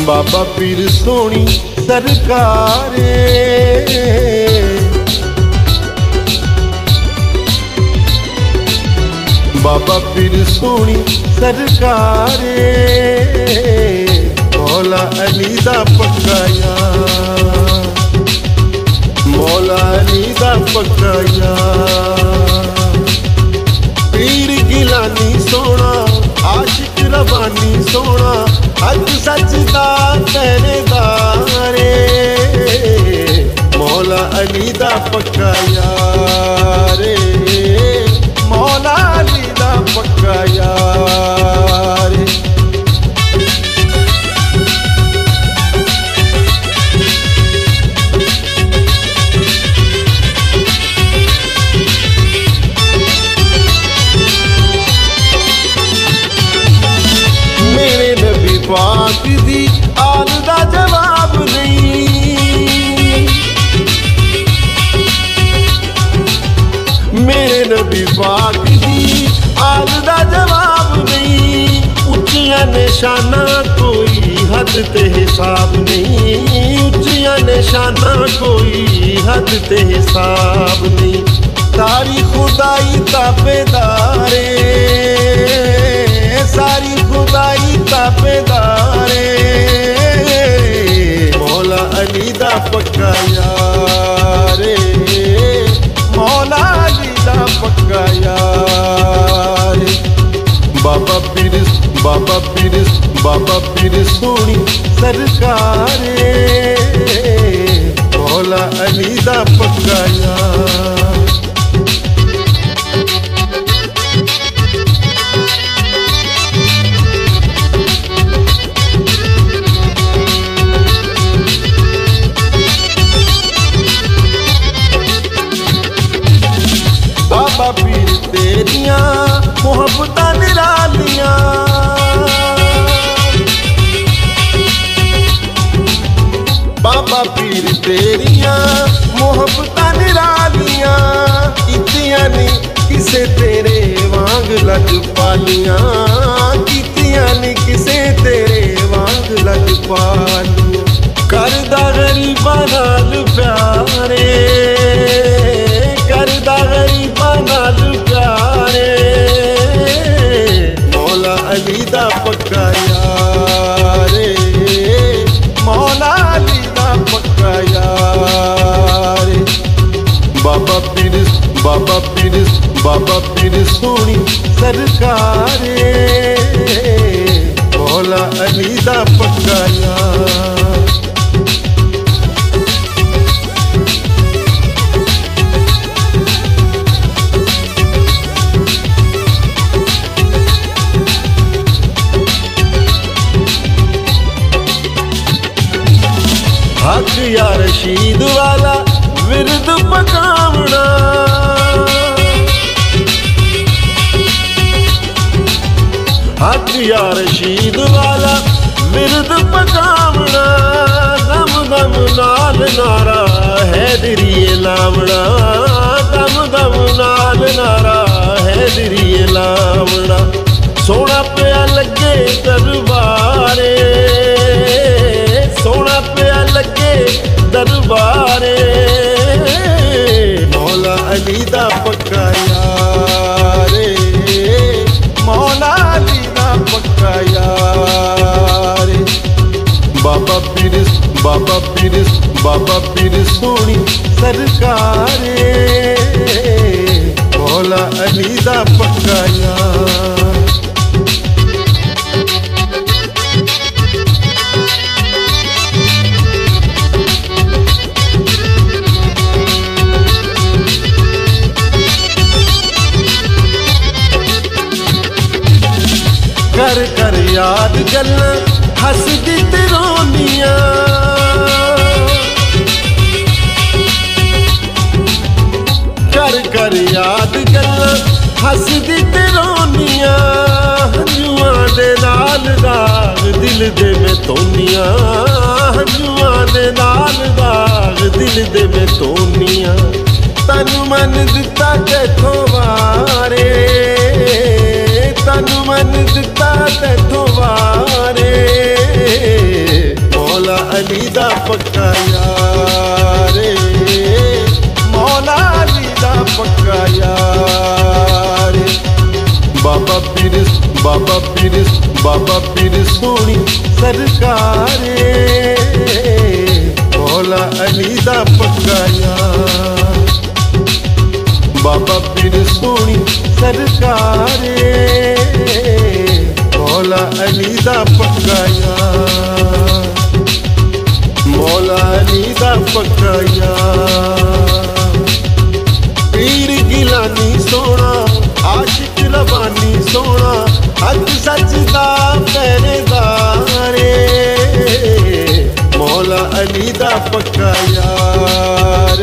बाबा पीर सोनी सरकारे, बाबा पीर सोनी सरकारे, मौला अली दा पक्का यार, मौला अली दा पक्का यार। पीर गिलानी सोना आशिक रबानी सोना, हक सच दा पहरेदारे, मौला अली दा पक्का यार, मौला अली दा पक्का यार। मेरे नबी पाक दी आल दा जवाब नहीं, मेरे नबी पाक दी आल दा जवाब नहीं। उच्चियां निशाना कोई हद ते हिसाब नहीं, उच्चियां निशाना कोई हद ते हिसाब नहीं। सारी खुदाई ताबेदारे, सारी खुदाई ताबेदारे, मौला अली दा पक्का यार, मौला अली दा पक्का यार। बाबा पीर, बाबा पीर, बाबा पीर सोनी सरकारे, मौला अली दा पक्का यार। बाबा पीर तेरिया मोहब्बत निरालियां, बाबा पीर तेरिया मोहब्बत निरालियां, कीतियां नी किसे तेरे वांग लग पालियां, कीतियां नी किसे तेरे वांग लग पालियां। करदा गरीबां नाल प्यारे, करदा गरीबां नाल प्यारे, मौला अली दा पक्का यार, मौला अली दा पक्का यार। बाबा पीर, बाबा पीर, बाबा पीर सोनी सरकारे, मौला अली दा पक्का यार। हक या रशीद वाला विरद पकावना, हक या रशीद वाला विरद पकावना, दम दम नाल नारा हैदरिए लावना, दम दम नाल नारा हैदरिए लावना। सोना पिया लगे दरबारे, सोना पिया लगे दरबारे, मौला अली दा पक्का यार, मौला अली दा पक्का यार। बाबा पीर, बाबा पीर, बाबा पीर सोनी सरकारे, मौला अली दा पक्का यार। कर कर याद गल्लां हसदी ते रोनियां, कर कर याद गल्लां हसदी ते रोनियां, हंजुआं दे नाल दाग दिल दे में तोनियां, हंजुआं दे नाल दाग दिल दे में तोनियां। तन मन दिता तैथों वारे, तन मन दिता तैथों वारे, दा पक्का यार, मौला अली दा पक्का यार। बाबा पीर सोनी सरकार, मौला अली दा पक्का यार। बाबा पीर सोनी सरकार, मौला अली दा पक्का यार, मौला अली दा पक्का यार। पीर गिलानी सोना आशिक रवानी सोना, हक सच दा पहरेदार, मौला अली दा पक्का यार।